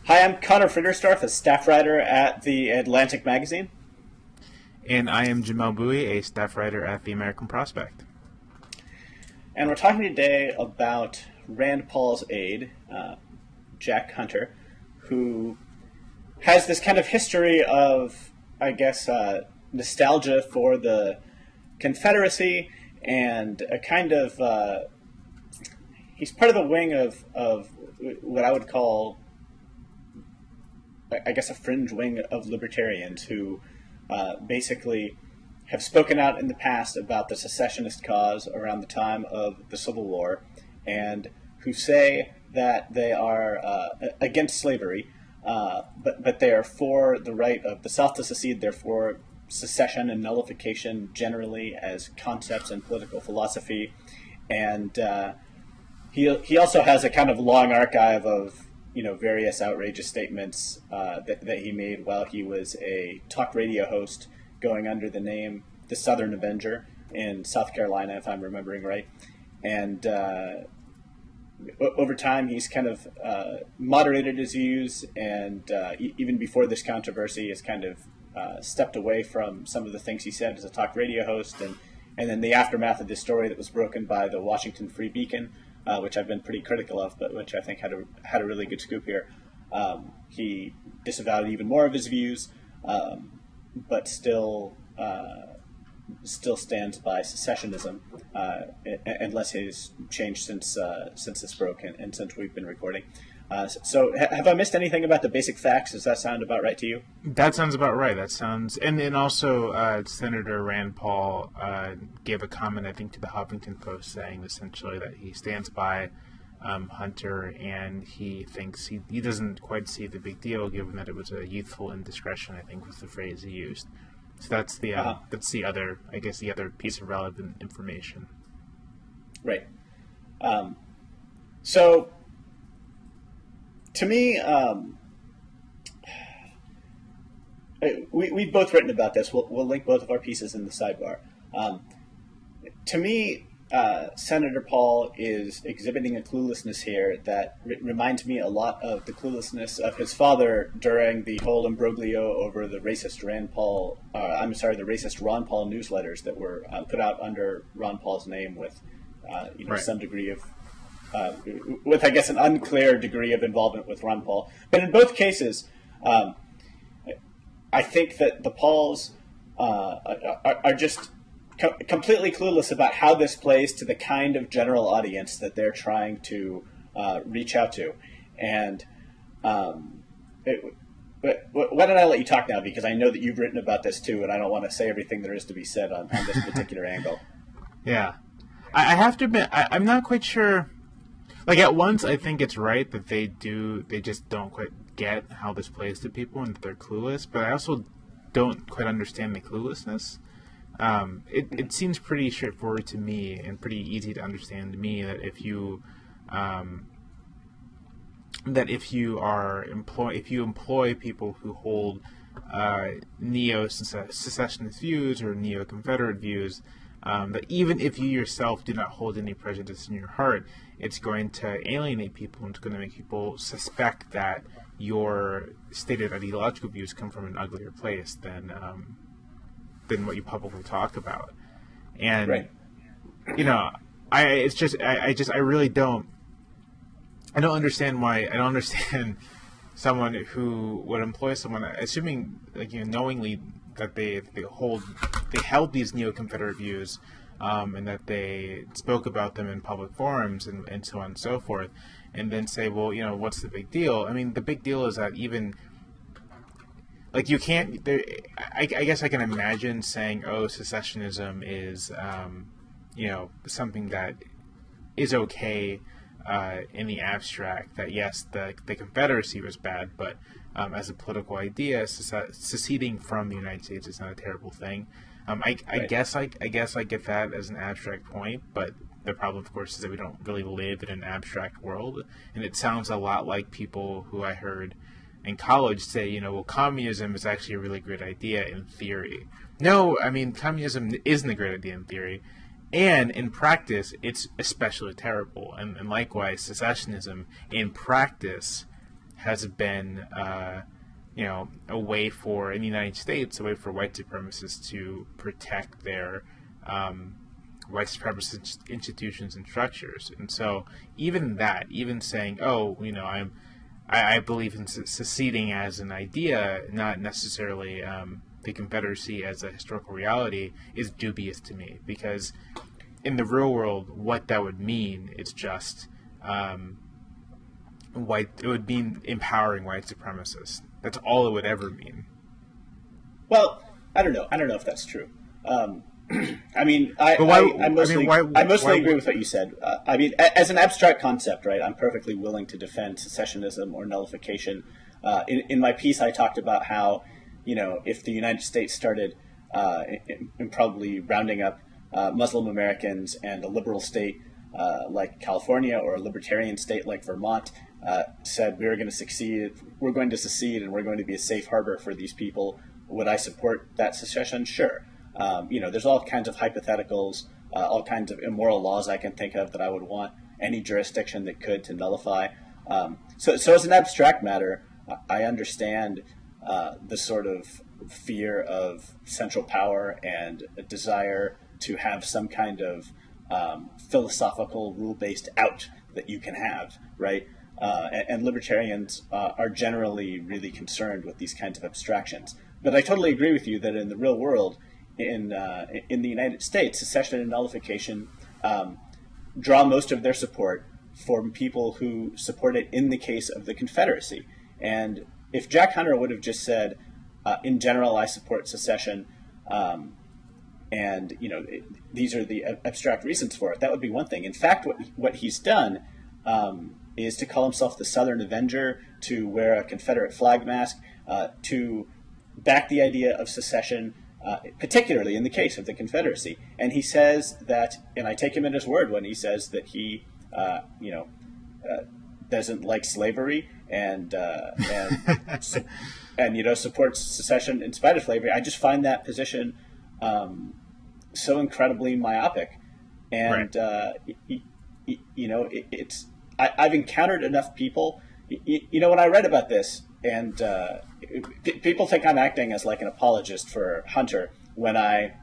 Hi, I'm Conor Friedersdorf, a staff writer at the Atlantic magazine. And I am Jamelle Bouie, a staff writer at the American Prospect. And we're talking today about Rand Paul's aide, Jack Hunter, who has this kind of history of, nostalgia for the Confederacy and a kind of, he's part of the wing of what I would call, a fringe wing of libertarians who basically have spoken out in the past about the secessionist cause around the time of the Civil War, and who say that they are against slavery, but they are for the right of the South to secede. They're for secession and nullification generally as concepts in political philosophy, and he also has a kind of long archive of various outrageous statements that he made while he was a talk radio host going under the name The Southern Avenger in South Carolina, if I'm remembering right. And over time, he's kind of moderated his views, and even before this controversy, has kind of stepped away from some of the things he said as a talk radio host. And then the aftermath of this story that was broken by the Washington Free Beacon, which I've been pretty critical of, but which I think had a really good scoop here. He disavowed even more of his views, but still stands by secessionism, unless he's changed since this broke and since we've been recording. So have I missed anything about the basic facts? Does that sound about right to you? That sounds about right. That sounds, and then also Senator Rand Paul gave a comment, I think, to the Huffington Post saying essentially that he stands by Hunter, and he thinks he doesn't quite see the big deal, given that it was a youthful indiscretion, I think was the phrase he used. So that's the other, I guess, the other piece of relevant information. Right. So, to me, we've both written about this. We'll link both of our pieces in the sidebar. To me, Senator Paul is exhibiting a cluelessness here that reminds me a lot of the cluelessness of his father during the whole imbroglio over the racist the racist Ron Paul newsletters that were put out under Ron Paul's name with, Right. some degree of, with I guess an unclear degree of involvement with Ron Paul. But in both cases, I think that the Pauls are just completely clueless about how this plays to the kind of general audience that they're trying to reach out to. And but why don't I let you talk now, because I know that you've written about this too, and I don't want to say everything there is to be said on this particular angle. Yeah. I have to admit, I'm not quite sure. Like, at once, I think it's right that they just don't quite get how this plays to people and that they're clueless, but I also don't quite understand the cluelessness. It seems pretty straightforward to me and pretty easy to understand to me that if you employ people who hold neo-secessionist views or neo-Confederate views, that even if you yourself do not hold any prejudice in your heart, it's going to alienate people and it's going to make people suspect that your stated ideological views come from an uglier place than what you publicly talk about. And Right. I really don't understand why. I don't understand someone who would employ someone, assuming knowingly that they held these neo-Confederate views, and that they spoke about them in public forums and so on and so forth, and then say, well, what's the big deal? I mean, the big deal is that even you can't. I guess I can imagine saying, "Oh, secessionism is, something that is okay in the abstract. That yes, the Confederacy was bad, but as a political idea, seceding from the United States is not a terrible thing." I Right. guess I get that as an abstract point, but the problem, of course, is that we don't really live in an abstract world, and it sounds a lot like people who I heard in college say, well, communism is actually a really great idea in theory. No, I mean, communism isn't a great idea in theory. And in practice, it's especially terrible. And likewise, secessionism in practice has been, a way for, in the United States, a way for white supremacists to protect their white supremacist institutions and structures. And so even saying, I believe in seceding as an idea, not necessarily the Confederacy as a historical reality, is dubious to me, because in the real world, what that would mean is just it would mean empowering white supremacists. That's all it would ever mean. Well, I don't know if that's true. I mostly agree with what you said. As an abstract concept, right, I'm perfectly willing to defend secessionism or nullification. In my piece, I talked about how, if the United States started probably rounding up Muslim Americans, and a liberal state like California or a libertarian state like Vermont said we're going to secede, and we're going to be a safe harbor for these people, would I support that secession? Sure. There's all kinds of hypotheticals, all kinds of immoral laws I can think of that I would want any jurisdiction that could to nullify. So as an abstract matter, I understand the sort of fear of central power and a desire to have some kind of philosophical rule-based out that you can have, right? And libertarians are generally really concerned with these kinds of abstractions. But I totally agree with you that in the real world, in the United States, secession and nullification draw most of their support from people who support it in the case of the Confederacy. And if Jack Hunter would have just said, in general, I support secession, and these are the abstract reasons for it, that would be one thing. In fact, what he's done is to call himself the Southern Avenger, to wear a Confederate flag mask, to back the idea of secession, particularly in the case of the Confederacy. And he says that, and I take him at his word when he says that he, doesn't like slavery and supports secession in spite of slavery. I just find that position so incredibly myopic, and right. I've encountered enough people. When I read about this, and people think I'm acting as like an apologist for Hunter when I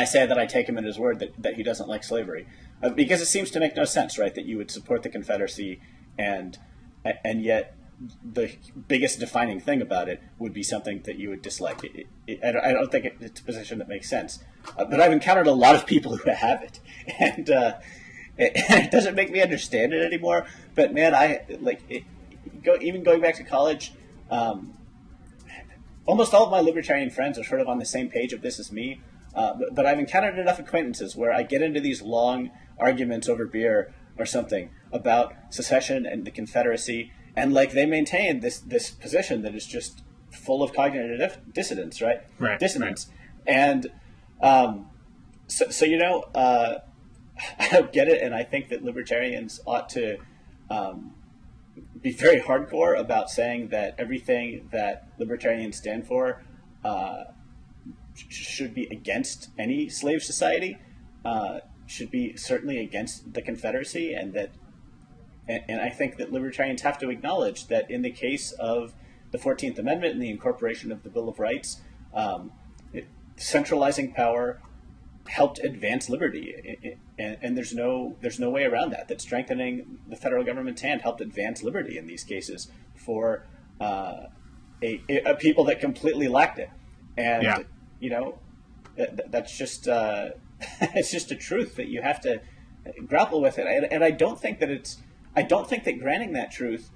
say that I take him at his word that he doesn't like slavery, because it seems to make no sense, right? That you would support the Confederacy and yet the biggest defining thing about it would be something that you would dislike. I don't think it's a position that makes sense. But I've encountered a lot of people who have it, and it doesn't make me understand it anymore. But man, even going back to college, almost all of my libertarian friends are sort of on the same page of this as me. But I've encountered enough acquaintances where I get into these long arguments over beer or something about secession and the Confederacy, and they maintain this position that is just full of cognitive dissonance, right? Dissonance. Right. And I don't get it, and I think that libertarians ought to be very hardcore about saying that everything that libertarians stand for should be against any slave society, should be certainly against the Confederacy, and I think that libertarians have to acknowledge that in the case of the 14th Amendment and the incorporation of the Bill of Rights, centralizing power helped advance liberty, and there's no way around that. That strengthening the federal government's hand helped advance liberty in these cases for a people that completely lacked it, and that's just it's just a truth that you have to grapple with it. And I don't think that granting that truth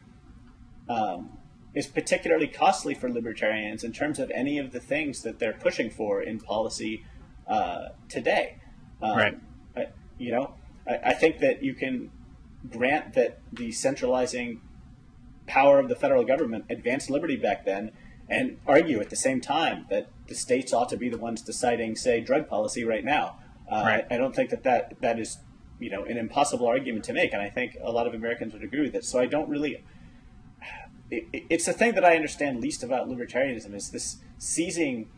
is particularly costly for libertarians in terms of any of the things that they're pushing for in policy today. Right. I think that you can grant that the centralizing power of the federal government advanced liberty back then, and argue at the same time that the states ought to be the ones deciding, say, drug policy right now. Right. I don't think that is an impossible argument to make, and I think a lot of Americans would agree with it. So I don't really. It's the thing that I understand least about libertarianism is this seizing,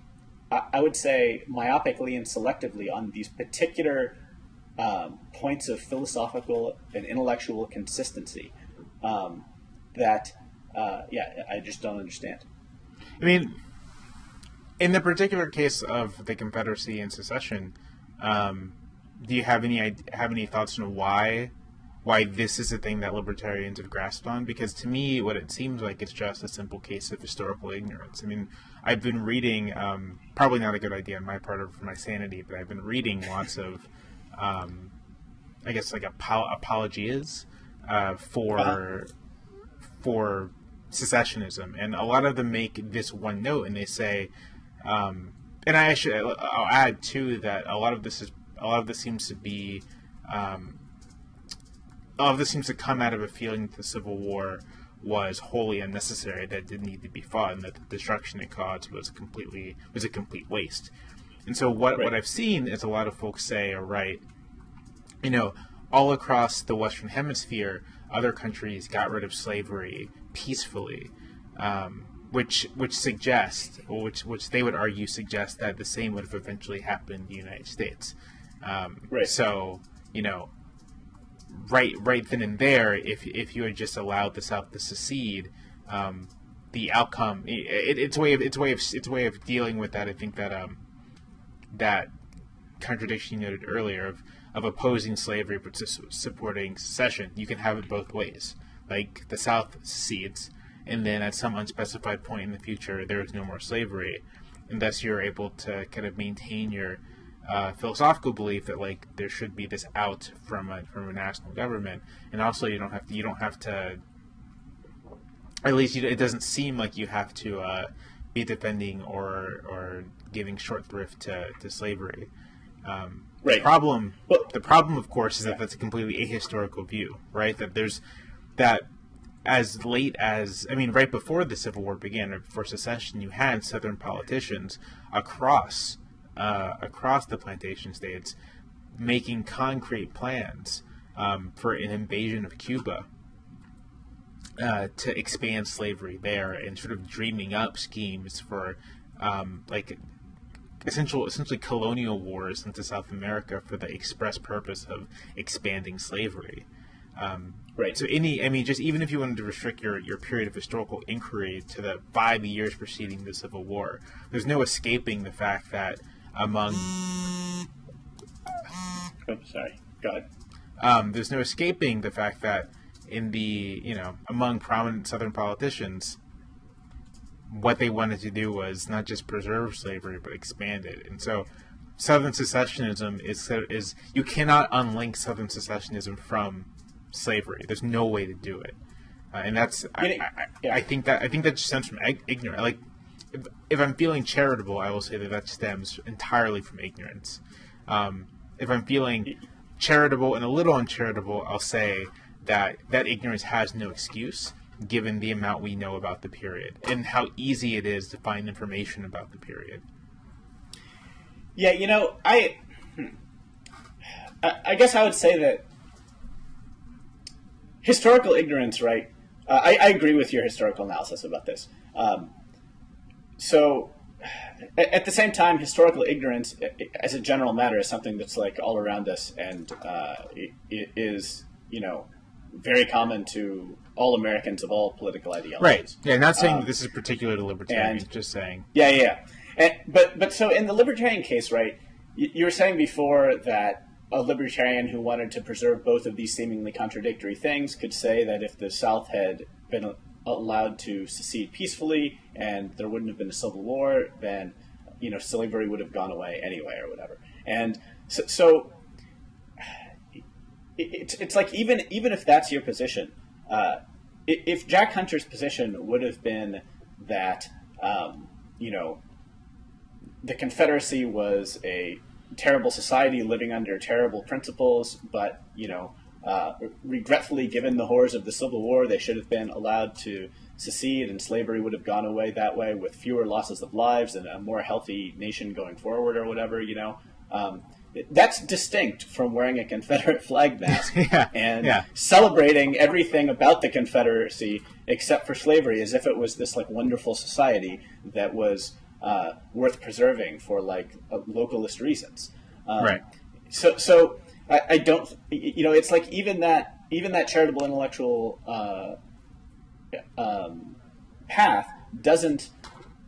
I would say, myopically and selectively on these particular points of philosophical and intellectual consistency that I just don't understand. I mean, in the particular case of the Confederacy and secession, do you have any thoughts on why this is a thing that libertarians have grasped on? Because to me, what it seems like is just a simple case of historical ignorance. I mean, I've been reading, probably not a good idea on my part of my sanity, but I've been reading lots of, I guess, like apologies for secessionism, and a lot of them make this one note, and they say, and I'll add too that a lot of this seems to come out of a feeling that the Civil War was wholly unnecessary, that it didn't need to be fought, and that the destruction it caused was a complete waste. And so what I've seen is a lot of folks say, all right, all across the Western Hemisphere, other countries got rid of slavery peacefully, which they would argue suggests that the same would have eventually happened in the United States. So, right then and there, if you had just allowed the South to secede, the outcome, it's a way of dealing with that. I think that that contradiction you noted earlier of opposing slavery but supporting secession, you can have it both ways. Like the South secedes, and then at some unspecified point in the future, there is no more slavery, and thus you're able to kind of maintain your philosophical belief that like there should be this out from a national government, and also you don't have to. At least it doesn't seem like you have to be defending or giving short thrift to slavery. The problem, of course, is that that's a completely ahistorical view, right? That as late as, right before the Civil War began, or before secession, you had Southern politicians across the plantation states making concrete plans for an invasion of Cuba, to expand slavery there, and sort of dreaming up schemes for essentially colonial wars into South America for the express purpose of expanding slavery. So just even if you wanted to restrict your period of historical inquiry to the 5 years preceding the Civil War, there's no escaping the fact that there's no escaping the fact that among prominent Southern politicians, what they wanted to do was not just preserve slavery but expand it. And so Southern secessionism is you cannot unlink Southern secessionism from slavery. There's no way to do it, and that's I think that just stems from ignorance. Like if I'm feeling charitable, I will say that stems entirely from ignorance. If I'm feeling charitable and a little uncharitable, I'll say that ignorance has no excuse, given the amount we know about the period and how easy it is to find information about the period. Yeah, I guess I would say that historical ignorance, right? I agree with your historical analysis about this. So, at the same time, historical ignorance, as a general matter, is something that's like all around us, and it is, very common to all Americans of all political ideologies. Right. Yeah, not saying this is particular to libertarians, just saying. Yeah. But so in the libertarian case, right, you were saying before that a libertarian who wanted to preserve both of these seemingly contradictory things could say that if the South had been allowed to secede peacefully and there wouldn't have been a civil war, then slavery would have gone away anyway or whatever. And so it's like even if that's your position, if Jack Hunter's position would have been that the Confederacy was a terrible society living under terrible principles, but regretfully, given the horrors of the Civil War, they should have been allowed to secede, and slavery would have gone away that way with fewer losses of lives and a more healthy nation going forward, or whatever. That's distinct from wearing a Confederate flag mask and celebrating everything about the Confederacy except for slavery, as if it was this like wonderful society that was worth preserving for like localist reasons. Right. So I don't, it's like even that charitable intellectual path doesn't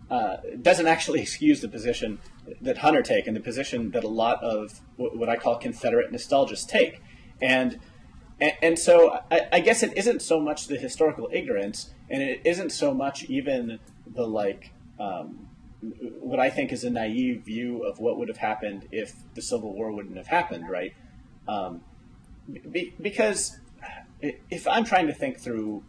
actually excuse the position that Hunter take and the position that a lot of what I call Confederate nostalgists take. And so I guess it isn't so much the historical ignorance, and it isn't so much even the what I think is a naive view of what would have happened if the Civil War wouldn't have happened, right? Because if I'm trying to think through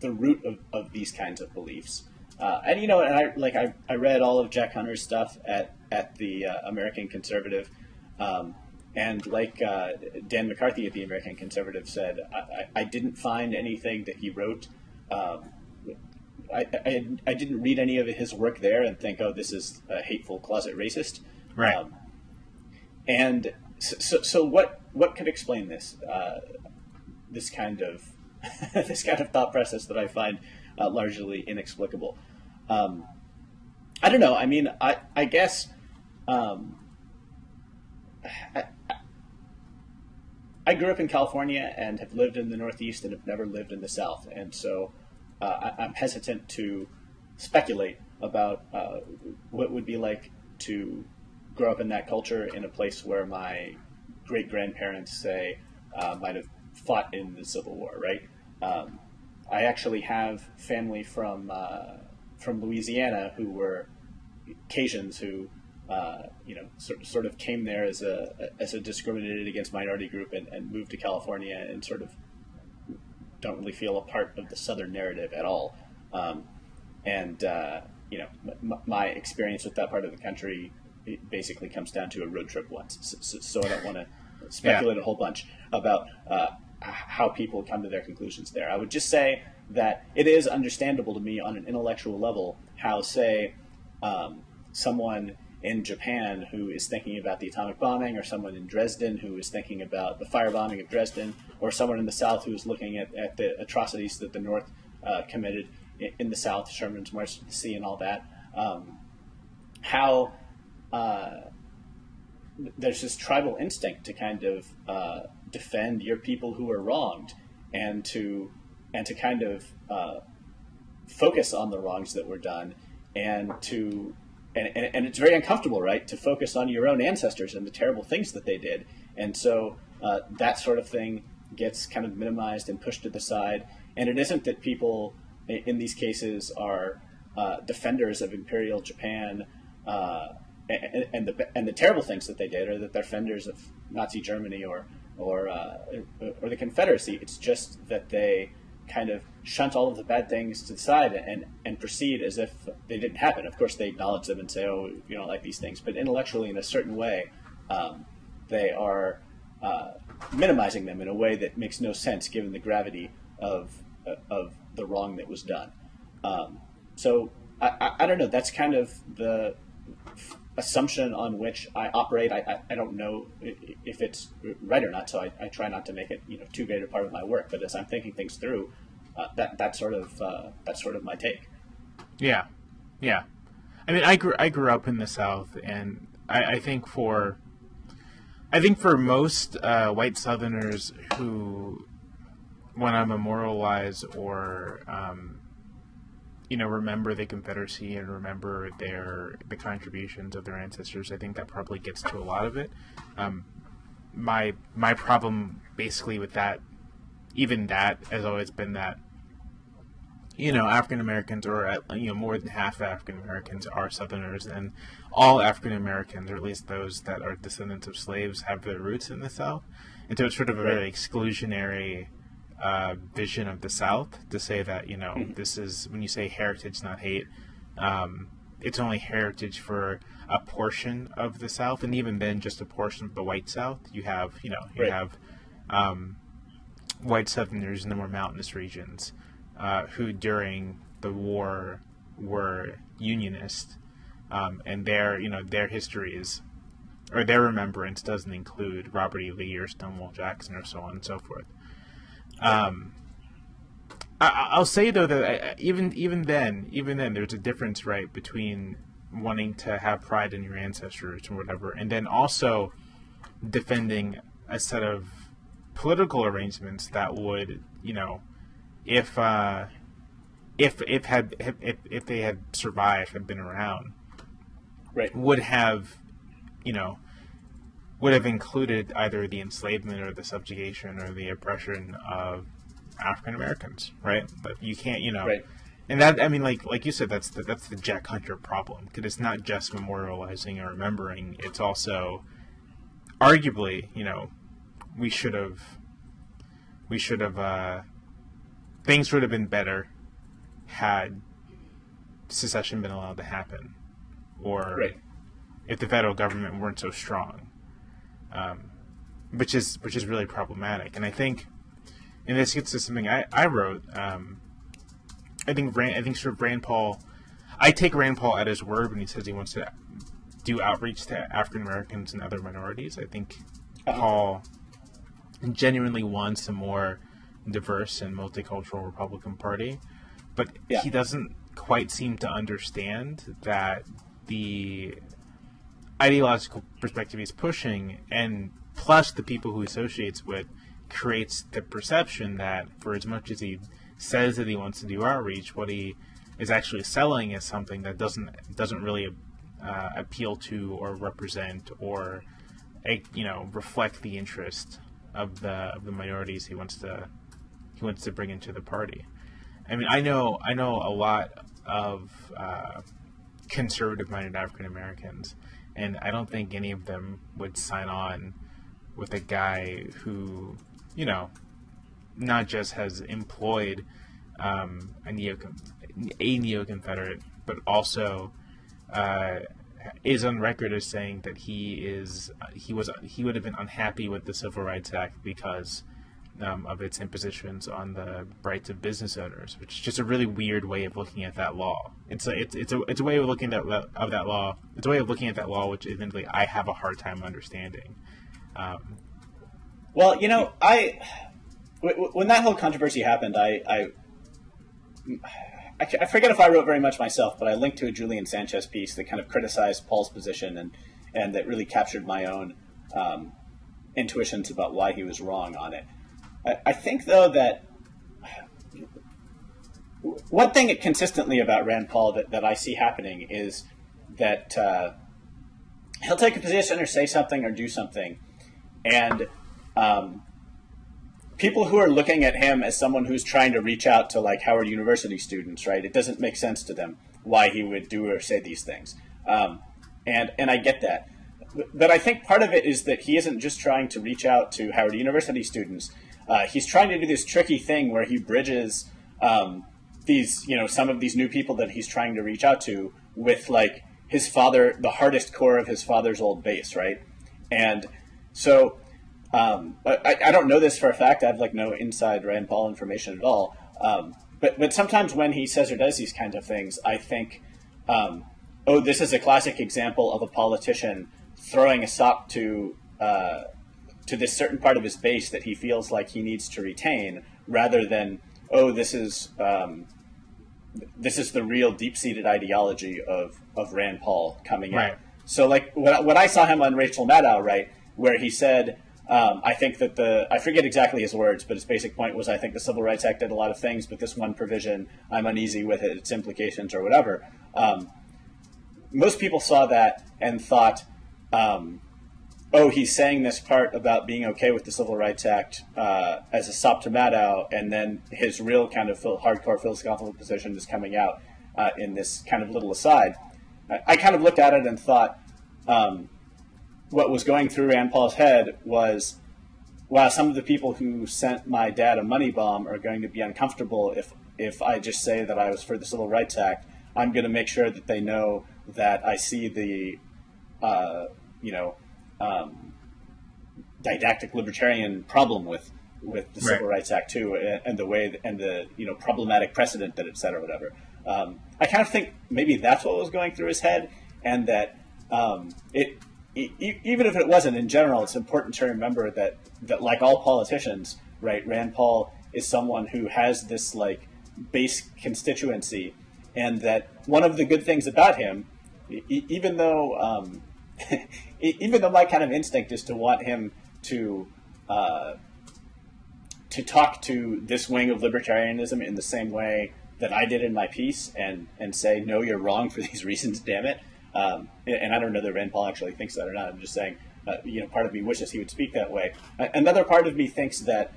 the root of these kinds of beliefs, and I read all of Jack Hunter's stuff at the American Conservative, and like Dan McCarthy at the American Conservative said, I didn't find anything that he wrote. I didn't read any of his work there and think, oh, this is a hateful closet racist. Right. And so what could explain this? This kind of this kind of thought process that I find largely inexplicable. I don't know. I mean, I guess I grew up in California and have lived in the Northeast and have never lived in the South, and so I'm hesitant to speculate about what it would be like to grow up in that culture in a place where my great-grandparents, say, might have fought in the Civil War, right? I actually have family from Louisiana who were Cajuns who sort of came there as a discriminated against minority group and moved to California and sort of don't really feel a part of the Southern narrative at all. My experience with that part of the country basically comes down to a road trip once. So I don't want to speculate a whole bunch about how people come to their conclusions there. I would just say that it is understandable to me on an intellectual level how, say, someone in Japan who is thinking about the atomic bombing, or someone in Dresden who is thinking about the firebombing of Dresden, or someone in the South who is looking at the atrocities that the North committed in the South, Sherman's March to the Sea and all that, how there's this tribal instinct to kind of defend your people who are wronged, and to kind of focus on the wrongs that were done, and it's very uncomfortable, right, to focus on your own ancestors and the terrible things that they did. And so that sort of thing gets kind of minimized and pushed to the side. And it isn't that people in these cases are defenders of Imperial Japan and the terrible things that they did, or that they're defenders of Nazi Germany or the Confederacy. It's just that they kind of shunt all of the bad things to the side and proceed as if they didn't happen. Of course, they acknowledge them and say, oh, you don't like these things. But intellectually, in a certain way, they are minimizing them in a way that makes no sense given the gravity of the wrong that was done. So I don't know. That's kind of the assumption on which I operate. I don't know if it's right or not, so I try not to make it too great a part of my work. But as I'm thinking things through, that's sort of my take. Yeah. I mean, I grew up in the South, and I think for most white Southerners who want to memorialize or remember the Confederacy and remember the contributions of their ancestors, I think that probably gets to a lot of it. My problem basically with that, even that, has always been that African Americans, or more than half African Americans, are Southerners, and all African Americans, or at least those that are descendants of slaves, have their roots in the South, and so it's sort of a very exclusionary vision of the South to say that this is, when you say heritage, not hate, it's only heritage for a portion of the South, and even then just a portion of the white South. You have have white Southerners in the more mountainous regions who during the war were Unionist, and their histories or their remembrance doesn't include Robert E. Lee or Stonewall Jackson or so on and so forth. I'll say though that even then there's a difference, right, between wanting to have pride in your ancestors or whatever, and then also defending a set of political arrangements that would, if if they had survived, had been around, Right. would have, you know, would have included either the enslavement or the subjugation or the oppression of African Americans, right? But you can't, you know, Right. and that, I mean, like you said, that's the Jack Hunter problem, because it's not just memorializing or remembering; it's also, arguably, you know, we should have, things would have been better had secession been allowed to happen, or Right. if the federal government weren't so strong, which is really problematic. And I think, and this gets to something I wrote. I think sort of Rand Paul. I take Rand Paul at his word when he says he wants to do outreach to African Americans and other minorities. I think Paul genuinely wants a more diverse and multicultural Republican Party, but he doesn't quite seem to understand that the ideological perspective he's pushing, and plus the people who he associates with, creates the perception that for as much as he says that he wants to do outreach, what he is actually selling is something that doesn't really appeal to or represent or reflect the interest of the minorities he wants to bring into the party. I mean, I know a lot of conservative-minded African Americans, and I don't think any of them would sign on with a guy who, you know, not just has employed a neo-Confederate, but also is on record as saying that he would have been unhappy with the Civil Rights Act because of its impositions on the rights of business owners, which is just a really weird way of looking at that law. It's a way of looking at that law. It's a way of looking at that law, which admittedly I have a hard time understanding. Well, you know, when that whole controversy happened, I forget if I wrote very much myself, but I linked to a Julian Sanchez piece that kind of criticized Paul's position and that really captured my own intuitions about why he was wrong on it. I think, though, that one thing consistently about Rand Paul that I see happening is that he'll take a position or say something or do something, and people who are looking at him as someone who's trying to reach out to, like, Howard University students, right? It doesn't make sense to them why he would do or say these things. And I get that. But I think part of it is that he isn't just trying to reach out to Howard University students. He's trying to do this tricky thing where he bridges these, you know, some of these new people that he's trying to reach out to with, like, his father, the hardest core of his father's old base, right? And so I don't know this for a fact. I have, like, no inside Rand Paul information at all. But sometimes when he says or does these kinds of things, I think, this is a classic example of a politician throwing a sop to this certain part of his base that he feels like he needs to retain, rather than, this is the real deep-seated ideology of Rand Paul coming out. So, like, when I saw him on Rachel Maddow, right, where he said, I think that I forget exactly his words, but his basic point was, I think the Civil Rights Act did a lot of things, but this one provision, I'm uneasy with it, its implications or whatever. Most people saw that and thought, he's saying this part about being okay with the Civil Rights Act as a sop to Maddow, and then his real kind of hardcore philosophical position is coming out in this kind of little aside. I kind of looked at it and thought, what was going through Rand Paul's head was, wow, some of the people who sent my dad a money bomb are going to be uncomfortable if I just say that I was for the Civil Rights Act. I'm going to make sure that they know that I see the, didactic libertarian problem with the Civil Rights Act too, and the way and the problematic precedent that it set or whatever. I kind of think maybe that's what was going through his head, and that even if it wasn't in general, it's important to remember that like all politicians, right, Rand Paul is someone who has this, like, base constituency, and that one of the good things about him, even though my kind of instinct is to want him to talk to this wing of libertarianism in the same way that I did in my piece and say, no, you're wrong for these reasons, damn it. And I don't know that Rand Paul actually thinks that or not. I'm just saying, part of me wishes he would speak that way. Another part of me thinks that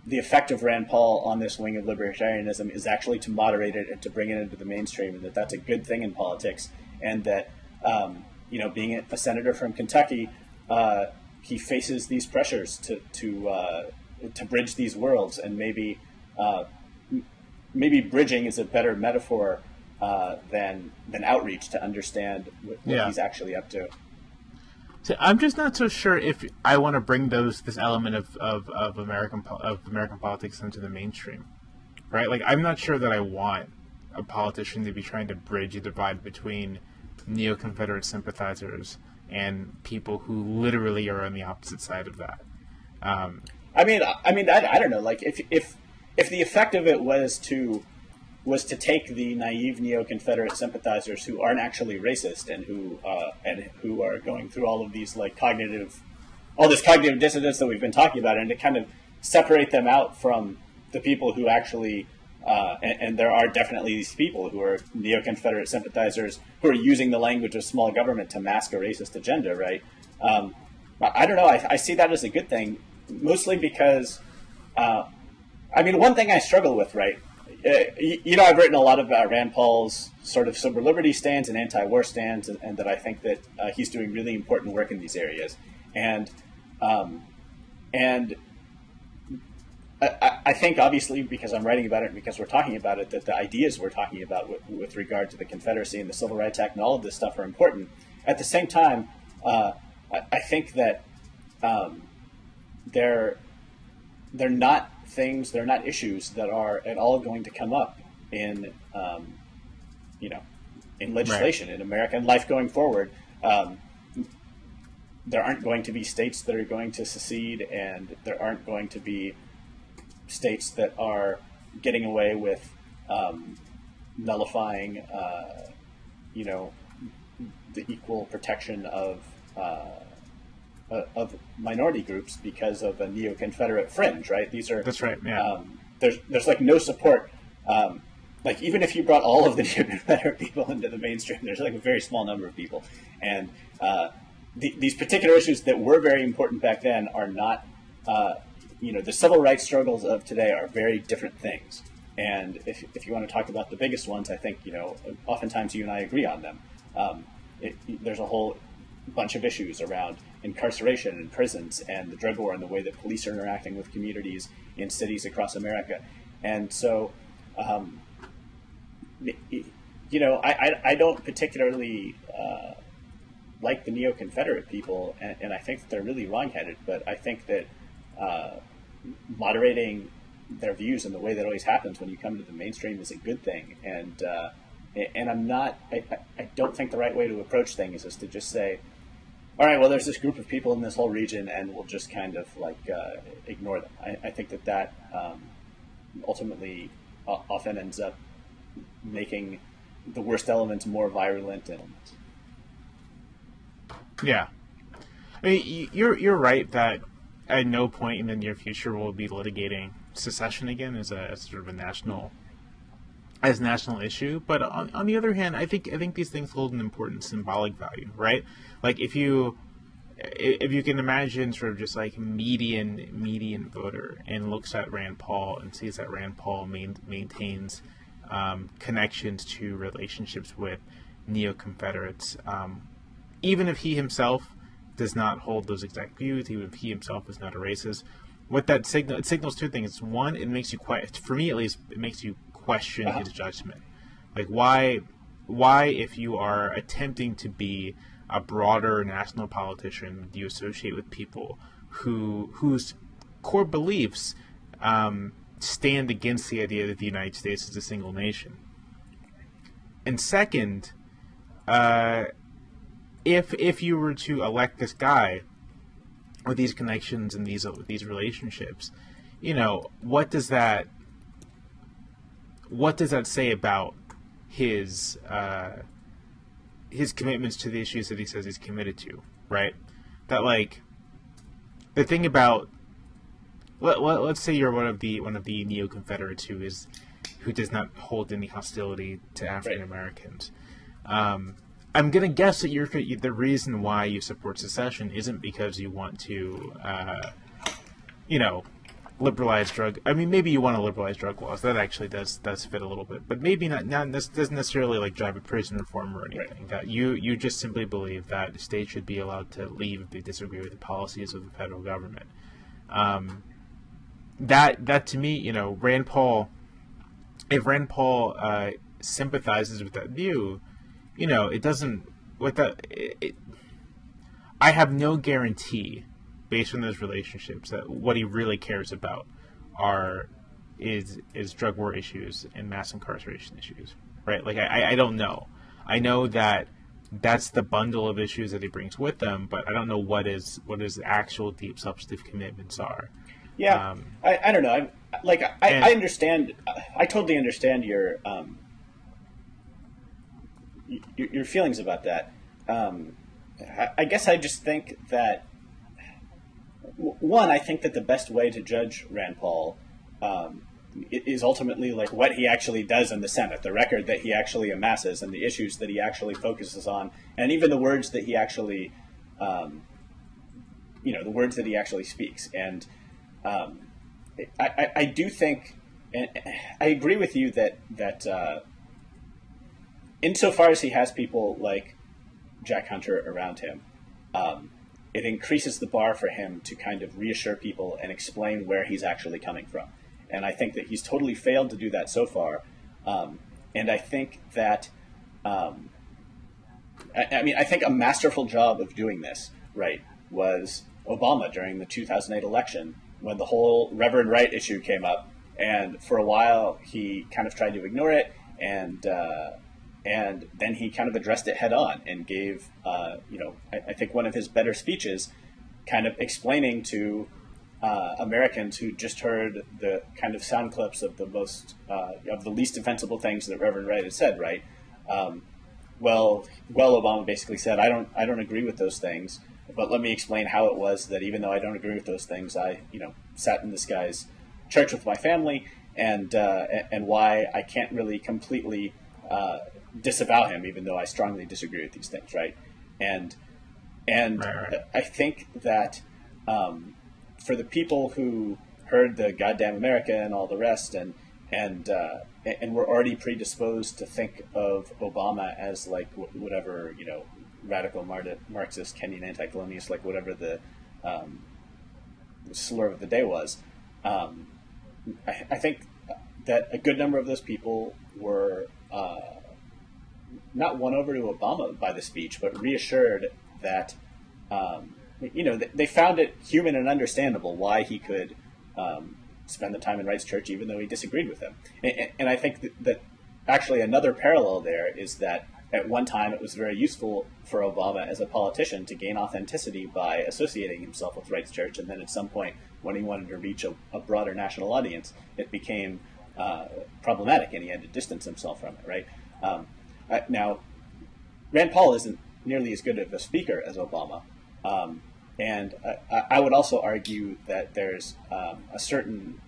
the effect of Rand Paul on this wing of libertarianism is actually to moderate it and to bring it into the mainstream, and that that's a good thing in politics, and that, being a senator from Kentucky, he faces these pressures to bridge these worlds, and maybe bridging is a better metaphor than outreach to understand what he's actually up to. So I'm just not so sure if I want to bring this element of American politics into the mainstream, right? Like, I'm not sure that I want a politician to be trying to bridge a divide between neo-Confederate sympathizers and people who literally are on the opposite side of that. I don't know. Like, if the effect of it was to take the naive neo-Confederate sympathizers who aren't actually racist and who are going through all of these cognitive dissonance that we've been talking about, and to kind of separate them out from the people who actually and there are definitely these people who are neo-Confederate sympathizers who are using the language of small government to mask a racist agenda, right? I don't know. I see that as a good thing, mostly because, one thing I struggle with, right? I've written a lot about Rand Paul's sort of civil liberty stance and anti-war stance, and that I think that he's doing really important work in these areas. And I think, obviously, because I'm writing about it and because we're talking about it, that the ideas we're talking about with regard to the Confederacy and the Civil Rights Act and all of this stuff are important. At the same time, I think that they're not things, they're not issues that are at all going to come up in legislation, right, in American life going forward. There aren't going to be states that are going to secede, and there aren't going to be states that are getting away with nullifying, the equal protection of minority groups because of a neo-Confederate fringe, right? That's right. Yeah. There's no support. Even if you brought all of the neo-Confederate people into the mainstream, there's a very small number of people, and these particular issues that were very important back then are not. The civil rights struggles of today are very different things. And if you want to talk about the biggest ones, I think, oftentimes you and I agree on them. There's a whole bunch of issues around incarceration and prisons and the drug war and the way that police are interacting with communities in cities across America. And so, I don't particularly like the neo-Confederate people, and I think that they're really wrong-headed, but I think that moderating their views in the way that always happens when you come to the mainstream is a good thing. And I don't think the right way to approach things is to just say, all right, well, there's this group of people in this whole region, and we'll just kind of ignore them. I think that ultimately often ends up making the worst elements more virulent. Yeah. You're right that at no point in the near future will be litigating secession again as sort of a national issue. But on the other hand, I think these things hold an important symbolic value, right? Like if you can imagine sort of just median voter and looks at Rand Paul and sees that Rand Paul maintains connections to relationships with neo-Confederates, even if he himself does not hold those exact views, even if he himself is not a racist, what that signals two things. One, it makes you for me at least, it makes you question his judgment. Like why if you are attempting to be a broader national politician, do you associate with people whose core beliefs stand against the idea that the United States is a single nation? And second, if you were to elect this guy with these connections and these relationships, what does that say about his commitments to the issues that he says he's committed to, right? That the thing about let's say you're one of the neo-Confederates who is who does not hold any hostility to African Americans. I'm going to guess that the reason why you support secession isn't because you want to, liberalize drug. I mean, maybe you want to liberalize drug laws. That actually does fit a little bit, but maybe not. This doesn't necessarily like drive a prison reform or anything. That you just simply believe that states should be allowed to leave if they disagree with the policies of the federal government. That to me, Rand Paul. If Rand Paul sympathizes with that view, it doesn't. I have no guarantee, based on those relationships, that what he really cares about is drug war issues and mass incarceration issues, right? Like I don't know. I know that that's the bundle of issues that he brings with them, but I don't know what his actual deep substantive commitments are. Yeah, I don't know. I understand. I totally understand your feelings about that. I guess I just think that one, I think that the best way to judge Rand Paul is ultimately like what he actually does in the Senate, the record that he actually amasses, and the issues that he actually focuses on, and even the words that he actually, the words that he actually speaks. And I do think, and I agree with you that insofar as he has people like Jack Hunter around him, it increases the bar for him to kind of reassure people and explain where he's actually coming from. And I think that he's totally failed to do that so far. And I think that, I think a masterful job of doing this, right, was Obama during the 2008 election when the whole Reverend Wright issue came up. And for a while, he kind of tried to ignore it. And then he kind of addressed it head on and gave, I think one of his better speeches kind of explaining to Americans who just heard the kind of sound clips of of the least defensible things that Reverend Wright had said, right? Well, Obama basically said, I don't agree with those things, but let me explain how it was that even though I don't agree with those things, I, sat in this guy's church with my family, and why I can't really completely disavow him, even though I strongly disagree with these things, right? And Right. I think that for the people who heard the goddamn America and all the rest, and were already predisposed to think of Obama as like whatever, radical Marxist, Kenyan anti-colonialist, like whatever the slur of the day was. I think that a good number of those people were not won over to Obama by the speech, but reassured that, they found it human and understandable why he could spend the time in Wright's church, even though he disagreed with him. And I think that actually another parallel there is that at one time it was very useful for Obama as a politician to gain authenticity by associating himself with Wright's church, and then at some point when he wanted to reach a broader national audience, it became problematic and he had to distance himself from it, right? Now, Rand Paul isn't nearly as good of a speaker as Obama, and I would also argue that there's a certain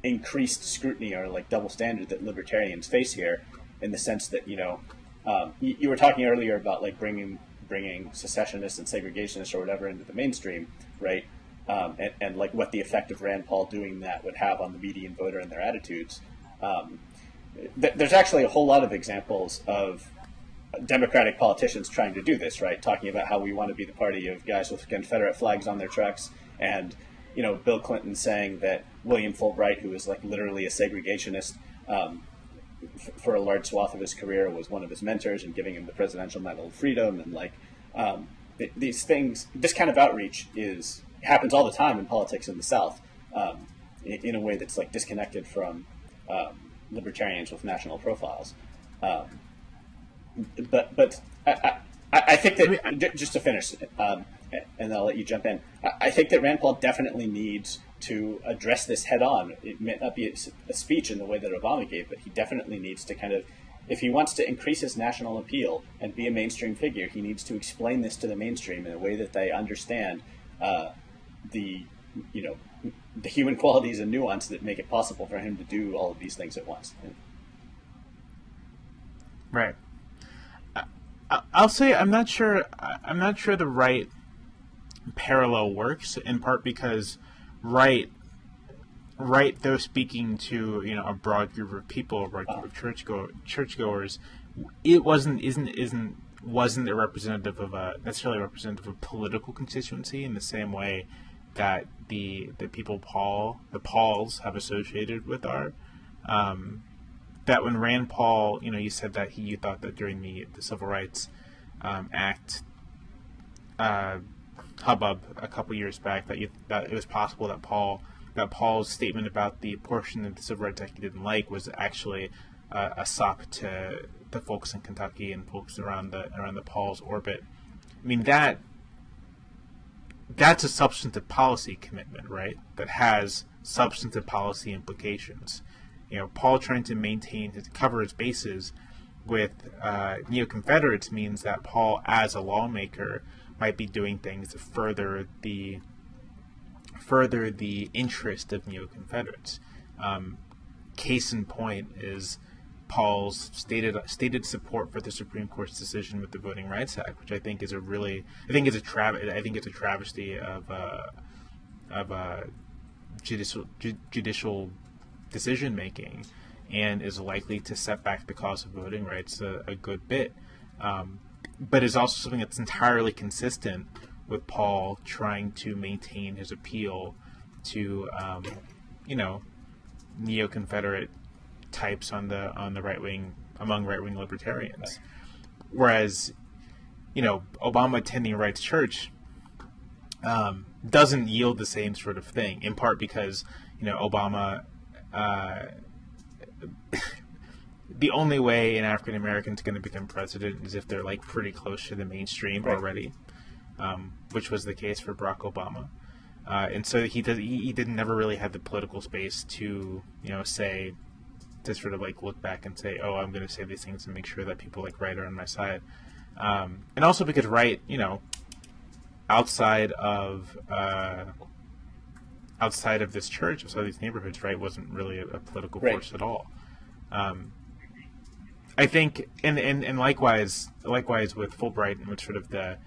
increased scrutiny or like double standard that libertarians face here, in the sense that you were talking earlier about like bringing secessionists and segregationists or whatever into the mainstream, right? And like what the effect of Rand Paul doing that would have on the median voter and their attitudes. There's actually a whole lot of examples of Democratic politicians trying to do this, right? Talking about how we want to be the party of guys with Confederate flags on their trucks, and Bill Clinton saying that William Fulbright, who was like literally a segregationist for a large swath of his career, was one of his mentors, and giving him the Presidential Medal of Freedom, and like these things. This kind of outreach happens all the time in politics in the South, in a way that's like disconnected from libertarians with national profiles. But I think that, just to finish, and I'll let you jump in, I think that Rand Paul definitely needs to address this head on. It may not be a speech in the way that Obama gave, but he definitely needs to kind of, if he wants to increase his national appeal and be a mainstream figure, he needs to explain this to the mainstream in a way that they understand the the human qualities and nuance that make it possible for him to do all of these things at once. Right. I'll say I'm not sure the right parallel works, in part because Wright, though speaking to a broad group of people, a broad group of churchgoers, it wasn't a representative of necessarily representative of political constituency in the same way that the people the Pauls have associated with are. That when Rand Paul, you said that you thought that during the Civil Rights Act hubbub a couple years back that it was possible that Paul's statement about the portion of the Civil Rights Act he didn't like was actually a sop to the folks in Kentucky and folks around the Paul's orbit. I mean, that's a substantive policy commitment, right? That has substantive policy implications. Paul trying to cover his bases with neo-Confederates means that Paul, as a lawmaker, might be doing things to further the interest of neo-Confederates. Case in point is Paul's stated support for the Supreme Court's decision with the Voting Rights Act, which I think is a travesty of judicial decision making, and is likely to set back the cause of voting rights a good bit. But is also something that's entirely consistent with Paul trying to maintain his appeal to neo-Confederate types on the right wing, among right wing libertarians. Whereas, Obama attending Wright's church doesn't yield the same sort of thing, in part because Obama the only way an African American is going to become president is if they're pretty close to the mainstream already, which was the case for Barack Obama. And so he never really had the political space to sort of look back and say, oh, I'm going to say these things and make sure that people like Wright are on my side. And also because Wright, outside of this church, outside of these neighborhoods, Wright wasn't really a political force at all. I think, and likewise with Fulbright and with sort of the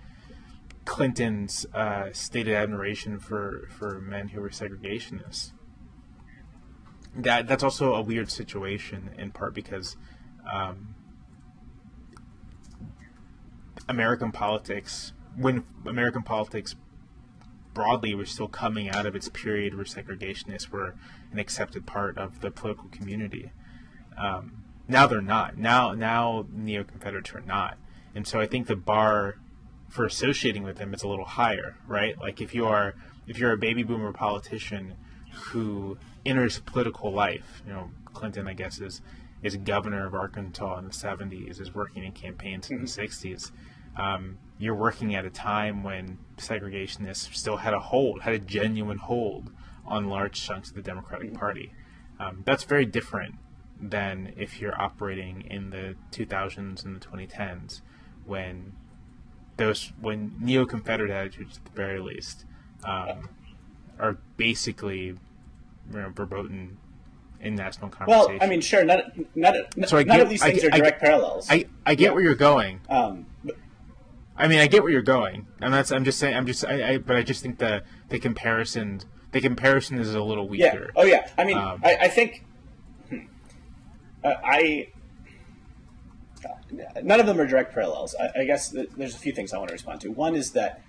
Clinton's stated admiration for men who were segregationists. That's also a weird situation, in part because American politics broadly was still coming out of its period where segregationists were an accepted part of the political community. Now they're not. Now neo-Confederates are not. And so I think the bar for associating with them is a little higher, right? If you're a baby boomer politician who enters political life, Clinton, I guess, is governor of Arkansas in the 70s, is working in campaigns in the 60s. You're working at a time when segregationists still had a genuine hold on large chunks of the Democratic Party. That's very different than if you're operating in the 2000s and the 2010s, when neo-Confederate attitudes, at the very least, are basically verboten in national conversation. Well, I mean, sure, none of these things are direct parallels. I get where you're going. I get where you're going, and but I just think the comparison is a little weaker. Yeah. Oh yeah. I mean, I think none of them are direct parallels. I guess there's a few things I want to respond to. One is that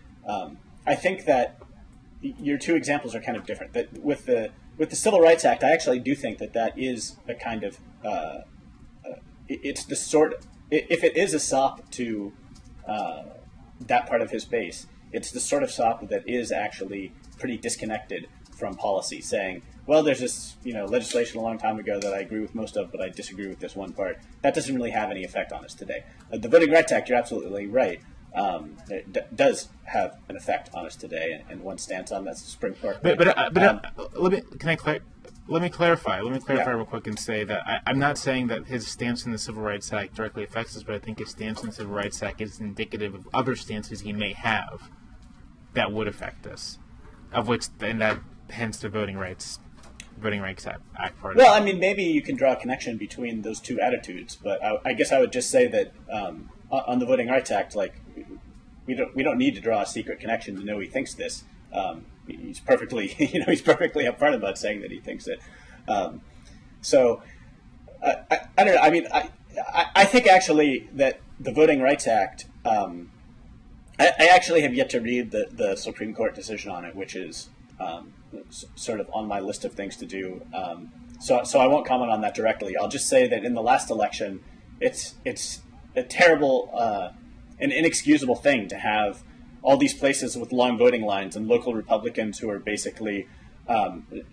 I think that your two examples are kind of different. That with the Civil Rights Act, I actually do think that is a kind of it's the sort. If it is a sop to that part of his base, it's the sort of sop that is actually pretty disconnected from policy, saying, well, there's this legislation a long time ago that I agree with most of, but I disagree with this one part. That doesn't really have any effect on us today. The Voting Rights Act, you're absolutely right. It does have an effect on us today, and one stance on that's the Supreme Court. Let me clarify real quick and say that I'm not saying that his stance in the Civil Rights Act directly affects us, but I think his stance in the Civil Rights Act is indicative of other stances he may have that would affect us, of which, and that hence the Voting Rights Act part. Well, I mean, maybe you can draw a connection between those two attitudes, but I guess I would just say that on the Voting Rights Act, like we don't need to draw a secret connection to know he thinks this. He's perfectly he's perfectly upfront about saying that he thinks it. So I don't know. I mean, I think actually that the Voting Rights Act. I actually have yet to read the Supreme Court decision on it, which is sort of on my list of things to do. So I won't comment on that directly. I'll just say that in the last election, it's a terrible and inexcusable thing to have all these places with long voting lines and local Republicans who are basically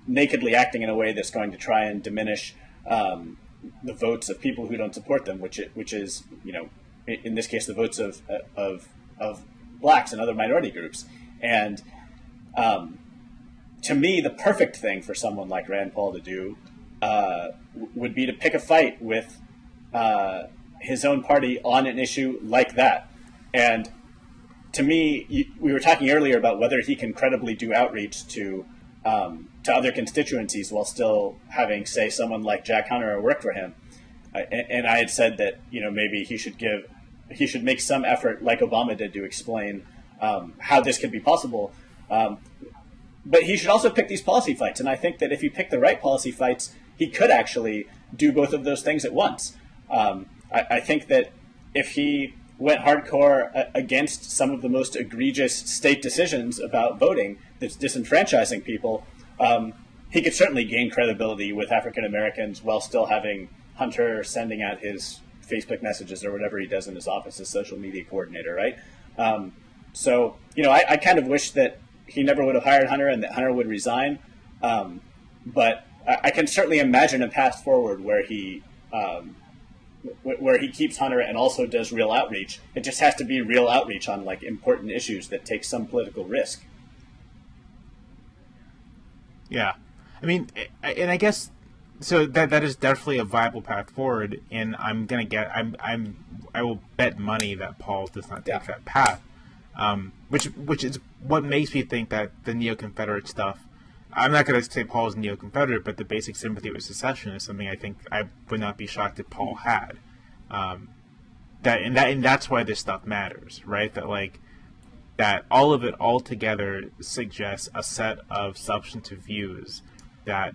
nakedly acting in a way that's going to try and diminish the votes of people who don't support them, which is in this case the votes of blacks and other minority groups. And to me, the perfect thing for someone like Rand Paul to do would be to pick a fight with his own party on an issue like that. And to me, we were talking earlier about whether he can credibly do outreach to other constituencies while still having, say, someone like Jack Hunter work for him. And I had said that maybe he should make some effort, like Obama did, to explain how this could be possible. But he should also pick these policy fights. And I think that if he picked the right policy fights, he could actually do both of those things at once. I think that if he went hardcore against some of the most egregious state decisions about voting that's disenfranchising people, he could certainly gain credibility with African Americans while still having Hunter sending out his Facebook messages or whatever he does in his office as social media coordinator, right? So I kind of wish that he never would have hired Hunter and that Hunter would resign. But I can certainly imagine a path forward where he keeps Hunter and also does real outreach. It just has to be real outreach on like important issues that take some political risk. Yeah, I mean, and I guess so that is definitely a viable path forward. And I will bet money that Paul does not take that path. Which is what makes me think that the neo-Confederate stuff. I'm not going to say Paul is neo-Confederate, but the basic sympathy with secession is something I think I would not be shocked if Paul had. That's why this stuff matters, right? That all of it all together suggests a set of substantive views that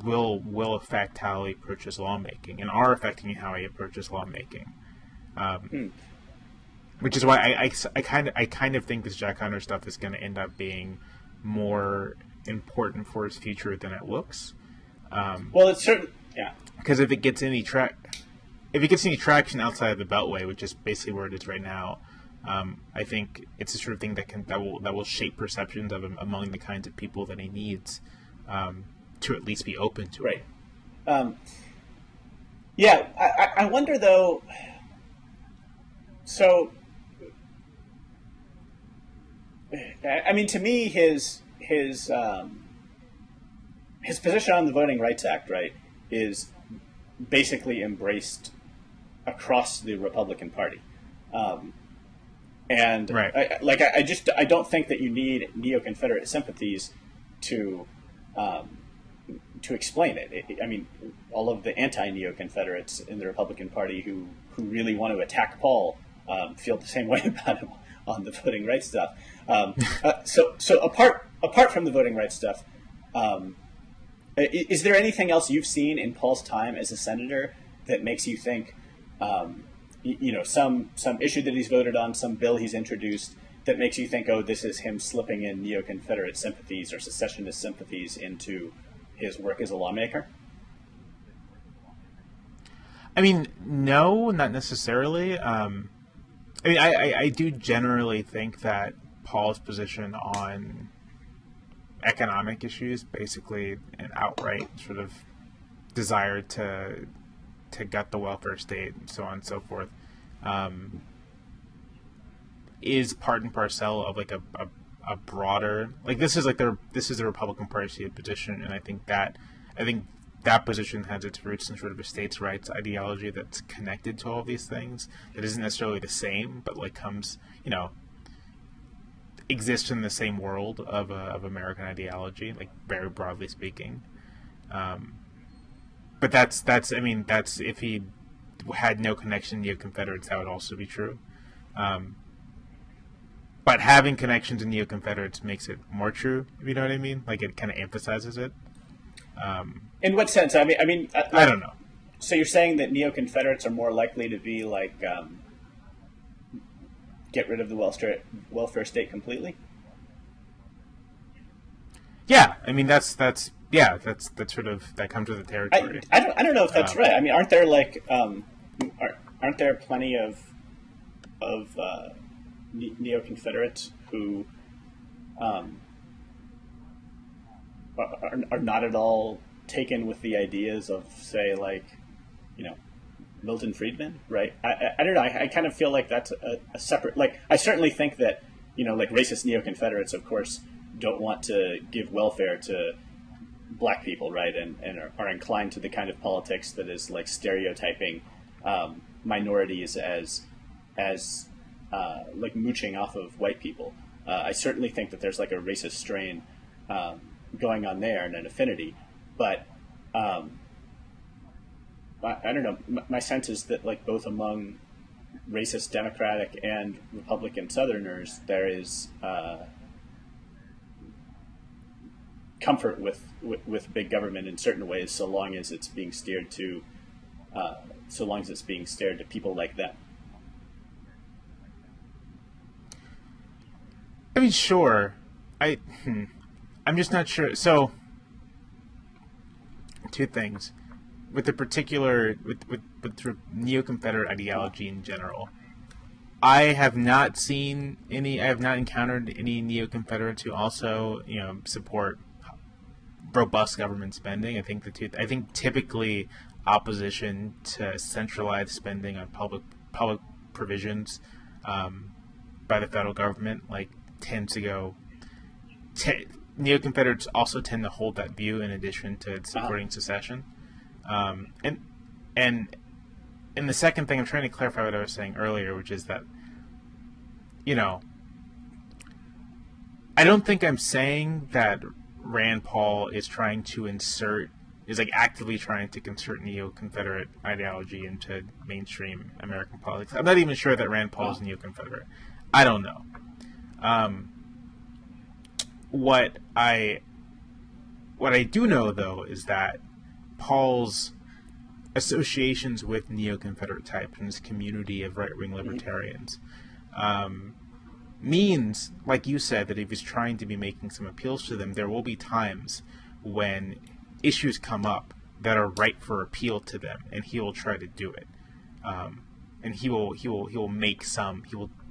will affect how he approaches lawmaking and are affecting how he approaches lawmaking. Which is why I kind of think this Jack Hunter stuff is going to end up being more important for his future than it looks. Well, it's certain, yeah. Because if it gets any traction outside of the Beltway, which is basically where it is right now, I think it's the sort of thing that will shape perceptions of him among the kinds of people that he needs to at least be open to it. Right. I wonder though. So, I mean, to me, his position on the Voting Rights Act, right, is basically embraced across the Republican Party. And right. I don't think that you need neo-Confederate sympathies to explain it. I mean, all of the anti-neo-Confederates in the Republican Party who really want to attack Paul feel the same way about him on the voting rights stuff. So apart from the voting rights stuff, is there anything else you've seen in Paul's time as a senator that makes you think, some issue that he's voted on, some bill he's introduced that makes you think, oh, this is him slipping in neo-Confederate sympathies or secessionist sympathies into his work as a lawmaker? I mean, no, not necessarily. I do generally think that Paul's position on economic issues, basically an outright sort of desire to gut the welfare state and so on and so forth, is part and parcel of like a broader, like this is the Republican Party position, and I think that position has its roots in sort of a states' rights ideology that's connected to all of these things. That isn't necessarily the same, but like comes, exist in the same world of American ideology, like very broadly speaking. But that's if he had no connection to neo-Confederates, that would also be true. But having connections to neo-Confederates makes it more true, if you know what I mean? Like, it kind of emphasizes it. In what sense? I don't know. So you're saying that neo-Confederates are more likely to be like get rid of the welfare state completely? Yeah, I mean that's sort of, that comes with the territory. I don't know if that's right. I mean, aren't there like aren't there plenty of neo-Confederates who are not at all taken with the ideas of, say, like, Milton Friedman, right? I don't know. I kind of feel like that's a separate. Like, I certainly think that like racist neo-Confederates, of course, don't want to give welfare to black people, right? And are inclined to the kind of politics that is like stereotyping minorities as like mooching off of white people. I certainly think that there's like a racist strain going on there and an affinity, but I don't know. My sense is that, like, both among racist Democratic and Republican Southerners, there is comfort with big government in certain ways, so long as it's being steered to people like them. I mean, sure. I'm just not sure. So, two things. With the particular, with neo-Confederate ideology in general, I have not encountered any neo-Confederates who also, support robust government spending. I think typically opposition to centralized spending on public provisions by the federal government, like, tends to go. Neo-Confederates also tend to hold that view in addition to supporting secession. And the second thing, I'm trying to clarify what I was saying earlier, which is that, I don't think I'm saying that Rand Paul is actively trying to insert neo-Confederate ideology into mainstream American politics. I'm not even sure that Rand Paul is neo-Confederate. I don't know. What I do know, though, is that Paul's associations with neo-Confederate types in this community of right-wing libertarians means, like you said, that if he's trying to be making some appeals to them, there will be times when issues come up that are ripe for appeal to them, and he will try to do it. And he will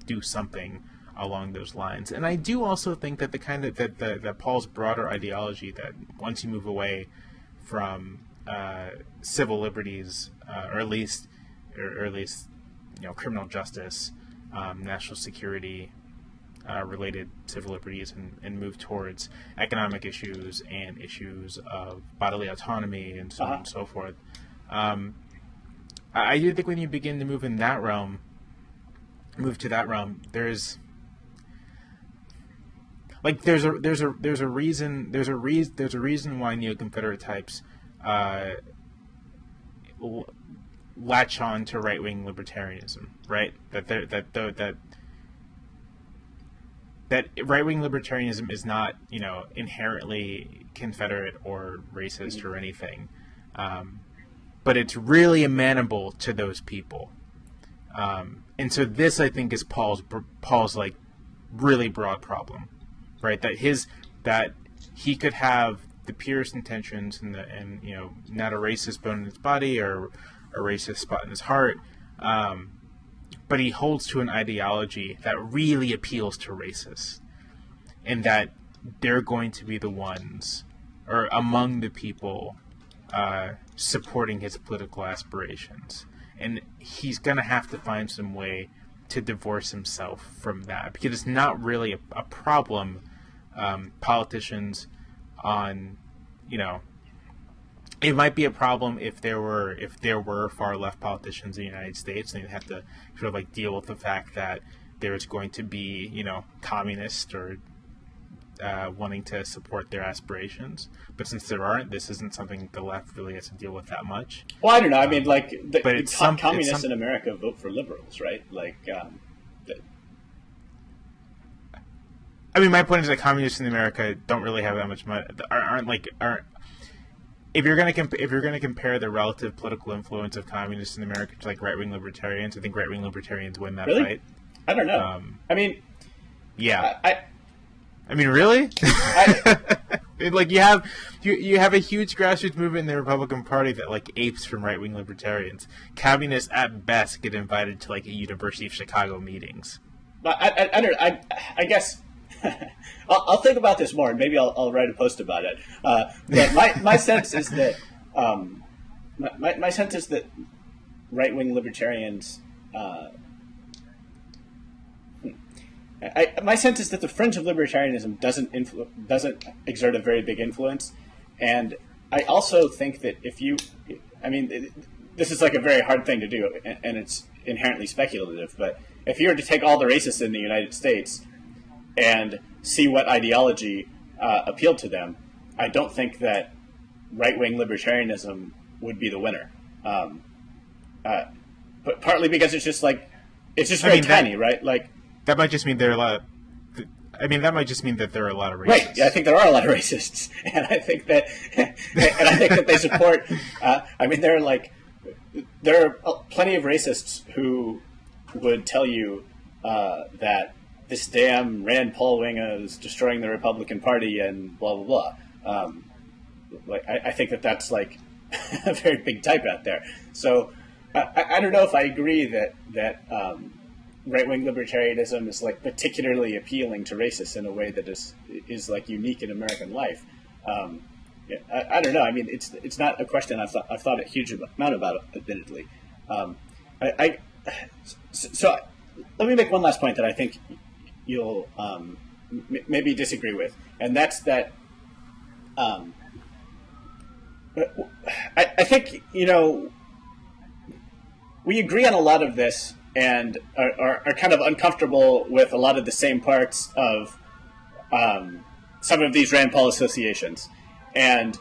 do something along those lines. And I do also think that that Paul's broader ideology, that once you move away from civil liberties, or at least criminal justice, national security related civil liberties, and move towards economic issues and issues of bodily autonomy and so on and so forth. I do think when you begin to move to that realm, there's a reason why neo-Confederate types latch on to right-wing libertarianism, right? That right-wing libertarianism is not, inherently Confederate or racist or anything, but it's really amenable to those people, and so this, I think, is Paul's like really broad problem, right? That he could have the purest intentions and not a racist bone in his body or a racist spot in his heart, but he holds to an ideology that really appeals to racists, and that they're going to be the ones, or among the people, supporting his political aspirations. And he's going to have to find some way to divorce himself from that, because it's not really a problem. Politicians on, it might be a problem if there were far left politicians in the United States, and they'd have to sort of like deal with the fact that there's going to be, communist or wanting to support their aspirations. But since there aren't, this isn't something the left really has to deal with that much. Well, I don't know. I mean, like, communists in America vote for liberals, right? Like, my point is that communists in America don't really have that much money. If you're going to compare the relative political influence of communists in America to like right-wing libertarians, I think right-wing libertarians win that fight. I don't know. Yeah. Really? Like you have a huge grassroots movement in the Republican Party that like apes from right-wing libertarians. Communists at best get invited to like a University of Chicago meetings. But I guess I'll think about this more, and maybe I'll write a post about it. But my sense is that my sense is that right-wing libertarians. My sense is that the fringe of libertarianism doesn't exert a very big influence, and I also think that this is like a very hard thing to do, and it's inherently speculative. But if you were to take all the racists in the United States and see what ideology appealed to them, I don't think that right-wing libertarianism would be the winner. But partly because it's just very tiny, right? Like. That might just mean there are a lot of. That might just mean that there are a lot of racists. Right. Yeah, I think there are a lot of racists, and I think that, they support. There are plenty of racists who would tell you that this damn Rand Paul wing is destroying the Republican Party and blah blah blah. I think that's like a very big type out there. So I don't know if I agree that. Right-wing libertarianism is like particularly appealing to racists in a way that is like unique in American life. I don't know. I mean, it's not a question I've thought a huge amount about, admittedly. So let me make one last point that I think you'll maybe disagree with, and that's that. I think we agree on a lot of this. And are kind of uncomfortable with a lot of the same parts of some of these Rand Paul associations. And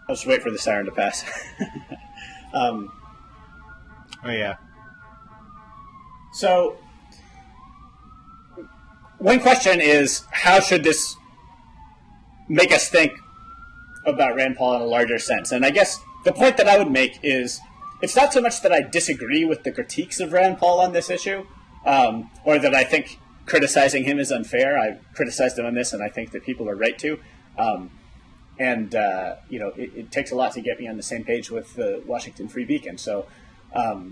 I'll just wait for the siren to pass. Oh, yeah. So one question is, how should this make us think about Rand Paul in a larger sense? And I guess the point that I would make is, it's not so much that I disagree with the critiques of Rand Paul on this issue, or that I think criticizing him is unfair. I criticized him on this, and I think that people are right to. It takes a lot to get me on the same page with the Washington Free Beacon. So, I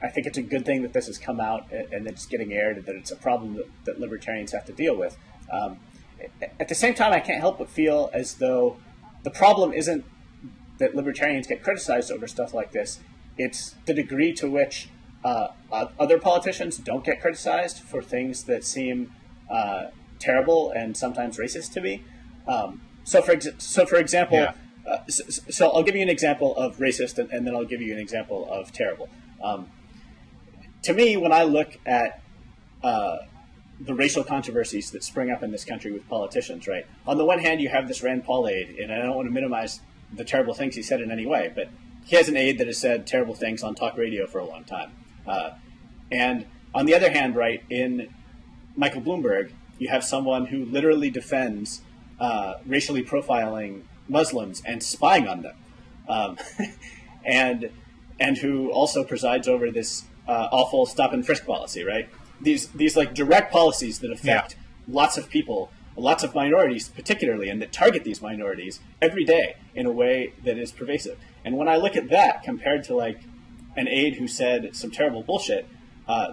think it's a good thing that this has come out and that it's getting aired, and that it's a problem that libertarians have to deal with. At the same time, I can't help but feel as though the problem isn't that libertarians get criticized over stuff like this. It's the degree to which other politicians don't get criticized for things that seem terrible and sometimes racist to me. So for example, yeah. So I'll give you an example of racist, and then I'll give you an example of terrible. To me, when I look at the racial controversies that spring up in this country with politicians, right? On the one hand, you have this Rand Paul aide, and I don't want to minimize the terrible things he said in any way, but he has an aide that has said terrible things on talk radio for a long time. And on the other hand, right, in Michael Bloomberg, you have someone who literally defends racially profiling Muslims and spying on them, and who also presides over this awful stop and frisk policy, right? These like direct policies that affect lots of people, lots of minorities particularly, and that target these minorities every day in a way that is pervasive. And when I look at that compared to like an aide who said some terrible bullshit,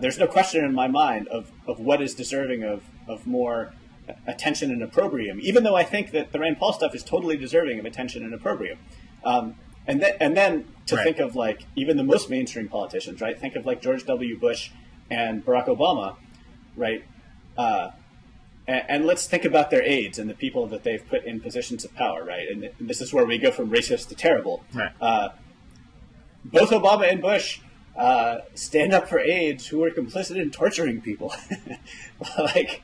there's no question in my mind of what is deserving of more attention and opprobrium, even though I think that the Rand Paul stuff is totally deserving of attention and opprobrium. And then to right. think of like even the most mainstream politicians, right? Think of like George W. Bush and Barack Obama, right? And let's think about their aides and the people that they've put in positions of power, right? And this is where we go from racist to terrible. Right. Both Obama and Bush stand up for aides who were complicit in torturing people, like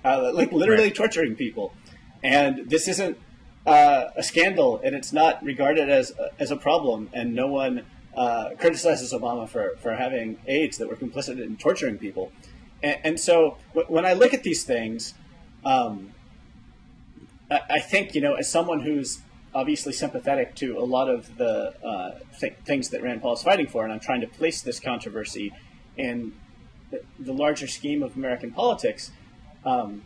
literally Right. torturing people. And this isn't a scandal, and it's not regarded as a problem, and no one criticizes Obama for having aides that were complicit in torturing people. And so when I look at these things, I think, as someone who's obviously sympathetic to a lot of the things that Rand Paul is fighting for, and I'm trying to place this controversy in the larger scheme of American politics, that's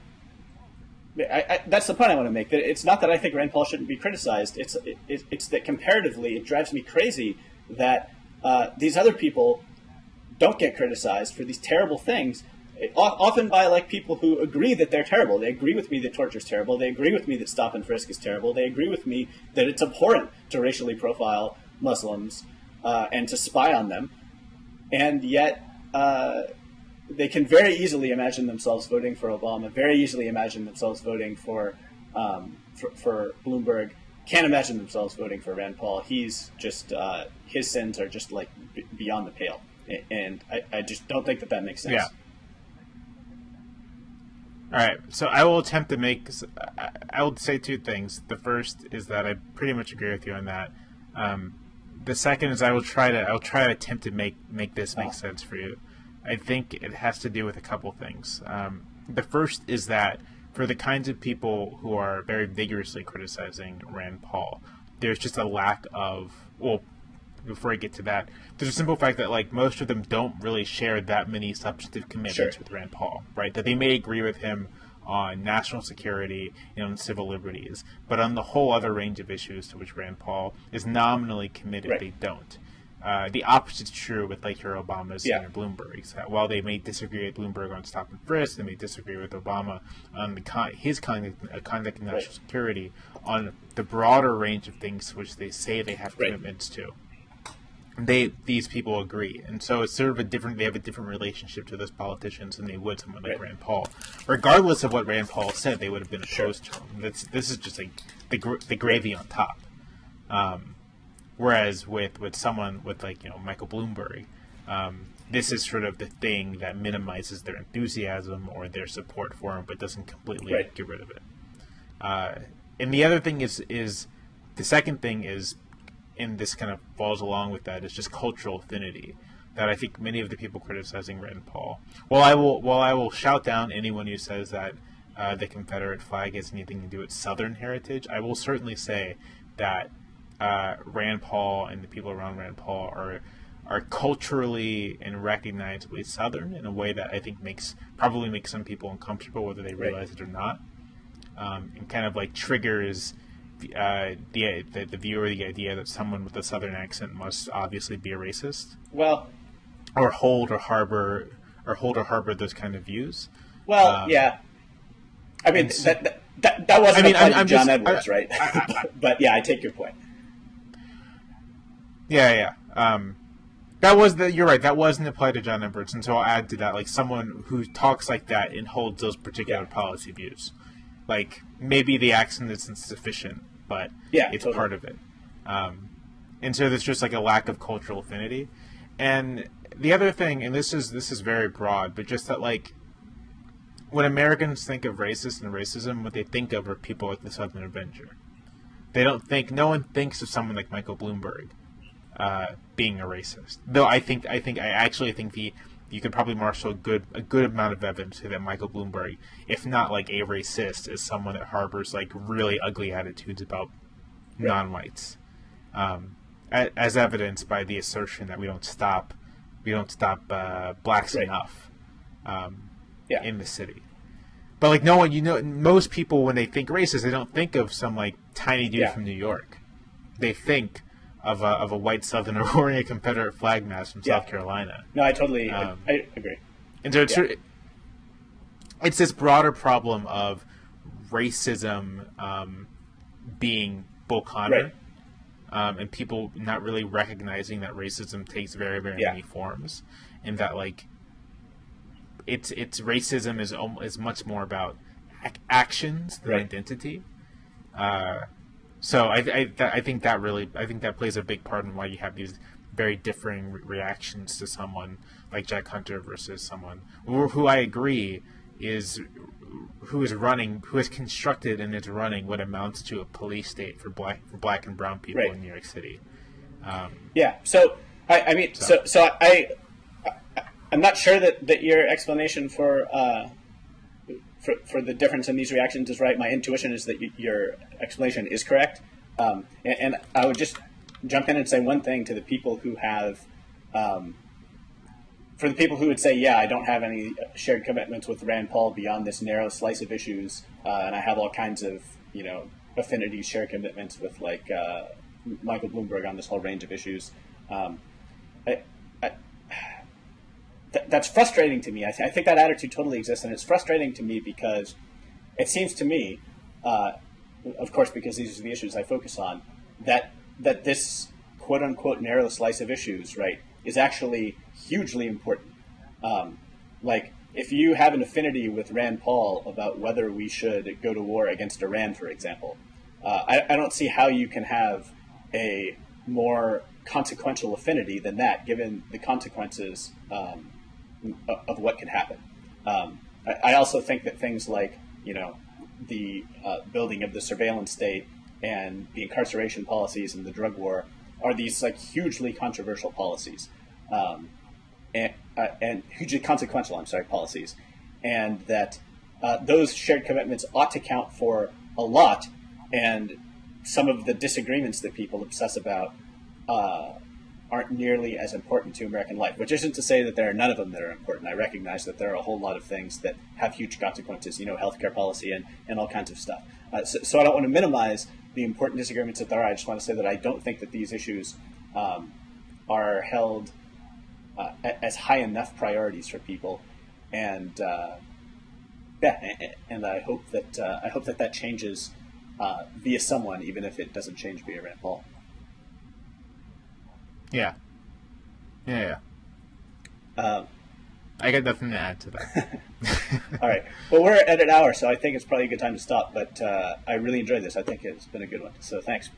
the point I want to make. That it's not that I think Rand Paul shouldn't be criticized. It's that comparatively, it drives me crazy that these other people don't get criticized for these terrible things, often by like people who agree that they're terrible. They agree with me that torture is terrible. They agree with me that stop and frisk is terrible. They agree with me that it's abhorrent to racially profile Muslims and to spy on them. And yet they can very easily imagine themselves voting for Obama, very easily imagine themselves voting for Bloomberg, can't imagine themselves voting for Rand Paul. He's just, his sins are just like beyond the pale. And I just don't think that makes sense. Yeah. All right, so I will attempt to make. I will say two things. The first is that I pretty much agree with you on that. The second is I'll try to attempt to make this make sense for you. I think it has to do with a couple things. The first is that for the kinds of people who are very vigorously criticizing Rand Paul, there's just a lack of, well, before I get to that, there's a simple fact that like most of them don't really share that many substantive commitments with Rand Paul, right? That they may agree with him on national security and on civil liberties, but on the whole other range of issues to which Rand Paul is nominally committed, they don't. The opposite is true with like your Obamas and your Bloombergs. While they may disagree with Bloomberg on stop and frisk, they may disagree with Obama on his conduct in national security, on the broader range of things which they say they have commitments to. These people agree, and so it's sort of they have a different relationship to those politicians than they would someone like Rand Paul. Regardless of what Rand Paul said, they would have been opposed to him. This is just like the gravy on top. Whereas with someone with like Michael Bloomberg, this is sort of the thing that minimizes their enthusiasm or their support for him, but doesn't completely get rid of it. And the other thing is the second thing is, and this kind of falls along with that, is just cultural affinity. That I think many of the people criticizing Rand Paul, while I will shout down anyone who says that the Confederate flag has anything to do with Southern heritage, I will certainly say that Rand Paul and the people around Rand Paul are culturally and recognizably Southern in a way that I think probably makes some people uncomfortable, whether they realize it or not, and kind of like triggers the viewer the idea that someone with a Southern accent must obviously be a racist. Well, or hold or harbor those kind of views. Well, yeah. I mean that wasn't I'm John Edwards, right? But yeah, I take your point. Yeah. You're right. That wasn't applied to John Edwards, and so I'll add to that, like someone who talks like that and holds those particular policy views. Like maybe the accent isn't sufficient, but it's part of it. And so there's just like a lack of cultural affinity. And the other thing, and this is very broad, but just that like when Americans think of racist and racism, what they think of are people like the Southern Avenger. No one thinks of someone like Michael Bloomberg being a racist. Though I actually think you could probably marshal a good amount of evidence to say that Michael Bloomberg, if not like a racist, is someone that harbors like really ugly attitudes about non-whites, as evidenced by the assertion that we don't stop blacks enough in the city. But like no one, most people when they think racist, they don't think of some like tiny dude from New York. They think of a white Southerner wearing a Confederate flag mask from South Carolina. No, I totally I agree. And so it's this broader problem of racism being Bull Connor, and people not really recognizing that racism takes very, very many forms, and that like it's racism is much more about actions than identity. So I think that plays a big part in why you have these very differing reactions to someone like Jack Hunter versus someone who I agree who has constructed and is running what amounts to a police state for black and brown people Right. in New York City. Yeah. So I'm not sure that your explanation for the difference in these reactions is right. My intuition is that your explanation is correct, and I would just jump in and say one thing to the people who have, for the people who would say, yeah, I don't have any shared commitments with Rand Paul beyond this narrow slice of issues, and I have all kinds of affinities, shared commitments with like Michael Bloomberg on this whole range of issues. That's frustrating to me. I think that attitude totally exists, and it's frustrating to me because it seems to me, of course, because these are the issues I focus on, that this quote-unquote narrow slice of issues, right, is actually hugely important. Like, if you have an affinity with Rand Paul about whether we should go to war against Iran, for example, I don't see how you can have a more consequential affinity than that, given the consequences of what could happen. I also think that things like, the building of the surveillance state and the incarceration policies and the drug war are these like hugely controversial policies, and hugely consequential, policies, and that those shared commitments ought to count for a lot, and some of the disagreements that people obsess about aren't nearly as important to American life, which isn't to say that there are none of them that are important. I recognize that there are a whole lot of things that have huge consequences, healthcare policy and all kinds of stuff. So I don't want to minimize the important disagreements that there are. I just want to say that I don't think that these issues are held as high enough priorities for people, and and I hope that changes via someone, even if it doesn't change via Rand Paul. Yeah. I got nothing to add to that. All right. Well, we're at an hour, so I think it's probably a good time to stop. But I really enjoyed this. I think it's been a good one. So thanks.